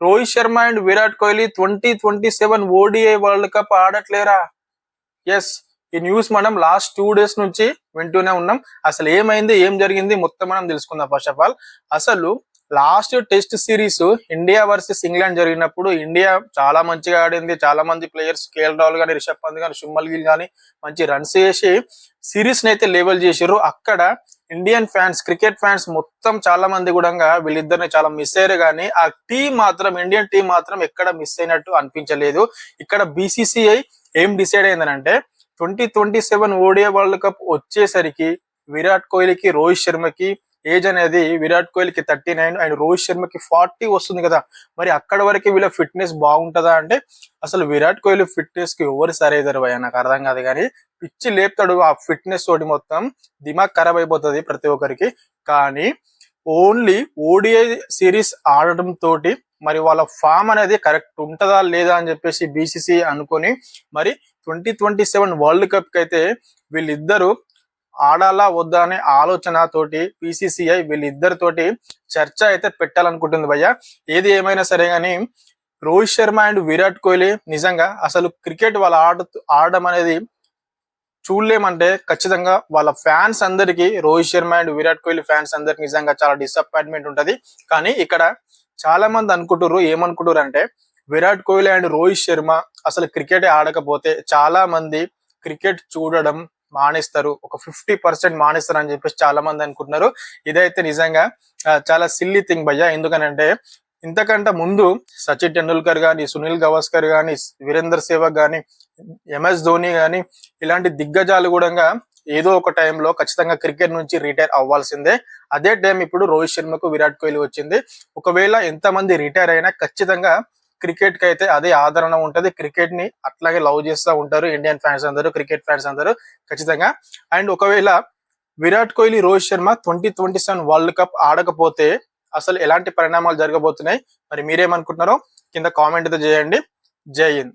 Rohit Sharma and Virat Kohli 2027 ODI world cup ఆడట్లేరా? Yes, ఈ news మనం లాస్ట్ 2 days నుంచి వింటూనే ఉన్నాం. అసలు ఏమైంది, ఏం జరిగింది మొత్తం మనం తెలుసుకుందాం. ఫస్ట్ ఆఫ్ ఆల్, అసలు last test series India versus England జరిగినప్పుడు ఇండియా చాలా మంచిగా ఆడింది. చాలా మంది ప్లేయర్స్, కేఎల్ రాహుల్ కానీ, రిషబ్ పంత్ కానీ, శుభ్మన్ గిల్ కానీ మంచి రన్స్ చేసి సిరీస్ ని అయితే లెవెల్ చేసారు. అక్కడ ఇండియన్ ఫ్యాన్స్, క్రికెట్ ఫ్యాన్స్ మొత్తం చాలా మంది కూడా వీళ్ళిద్దరిని చాలా మిస్ అయ్యారు. కానీ ఆ టీం మాత్రం, ఇండియన్ టీం మాత్రం ఎక్కడ మిస్ అయినట్టు అనిపించలేదు. ఇక్కడ బీసీసీఐ ఏం డిసైడ్ అయిందనంటే 2027 ఓడిఐ వరల్డ్ కప్ వచ్చేసరికి విరాట్ కోహ్లీకి, రోహిత్ శర్మకి ఏజ్ అనేది, విరాట్ కోహ్లీకి 39 అండ్ రోహిత్ శర్మకి 40 వస్తుంది కదా. మరి అక్కడ వరకు వీళ్ళ ఫిట్నెస్ బాగుంటుందా అంటే అసలు విరాట్ కోహ్లీ ఫిట్నెస్ కి ఎవరు సరైదరు భయ్యా, నాకు అర్థం కాదు. కానీ పిచ్చి లేపుతాడు ఆ ఫిట్నెస్ తోటి, మొత్తం దిమాగ్ ఖరాబ్ అయిపోతుంది ప్రతి ఒక్కరికి. కానీ ఓన్లీ ఓడిఐ సిరీస్ ఆడటం తోటి మరి వాళ్ళ ఫామ్ అనేది కరెక్ట్ ఉంటుందా లేదా అని చెప్పేసి బీసీసీ అనుకొని మరి 2027 వరల్డ్ కప్ కి అయితే వీళ్ళిద్దరు ఆడాలా వద్దా అనే ఆలోచన తోటి బీసీసీఐ వీళ్ళిద్దరితోటి చర్చ అయితే పెట్టాలనుకుంటుంది భయ్య. ఏది ఏమైనా సరే కానీ రోహిత్ శర్మ అండ్ విరాట్ కోహ్లీ నిజంగా అసలు క్రికెట్ వాళ్ళ ఆడడం అనేది చూడలేమంటే ఖచ్చితంగా వాళ్ళ ఫ్యాన్స్ అందరికి, రోహిత్ శర్మ అండ్ విరాట్ కోహ్లీ ఫ్యాన్స్ అందరికి నిజంగా చాలా డిసప్పాయింట్మెంట్ ఉంటది. కానీ ఇక్కడ చాలా మంది అనుకుంటారు, ఏమనుకుంటారు అంటే విరాట్ కోహ్లీ అండ్ రోహిత్ శర్మ అసలు క్రికెట్ ఆడకపోతే చాలా మంది క్రికెట్ చూడడం మానేస్తారు, ఒక 50% మానేస్తారు అని చెప్పేసి చాలా మంది అనుకుంటున్నారు. ఇదైతే నిజంగా చాలా సిల్లీ థింగ్ భయ్య. ఎందుకనంటే ఇంతకంటే ముందు సచిన్ టెండూల్కర్ గాని, సునీల్ గవాస్కర్ గాని, వీరేందర్ సెహ్వాగ్ గాని, ఎంఎస్ ధోని గాని ఇలాంటి దిగ్గజాలు కూడా ఏదో ఒక టైంలో ఖచ్చితంగా క్రికెట్ నుంచి రిటైర్ అవ్వాల్సిందే. అదే టైం ఇప్పుడు రోహిత్ శర్మకు, విరాట్ కోహ్లీ వచ్చింది. ఒకవేళ ఎంతమంది రిటైర్ అయినా ఖచ్చితంగా క్రికెట్ కి అయితే అదే ఆదరణ ఉంటది. క్రికెట్ ని అట్లాగే లవ్ చేస్తూ ఉంటారు ఇండియన్ ఫ్యాన్స్ అందరూ, క్రికెట్ ఫ్యాన్స్ అందరూ ఖచ్చితంగా. అండ్ ఒకవేళ విరాట్ కోహ్లీ, రోహిత్ శర్మ 2027 వరల్డ్ కప్ ఆడకపోతే అసలు ఎలాంటి పరిణామాలు జరగబోతున్నాయి, మరి మీరేమనుకుంటున్నారో కింద కామెంట్ అయితే చేయండి. జై హింద్.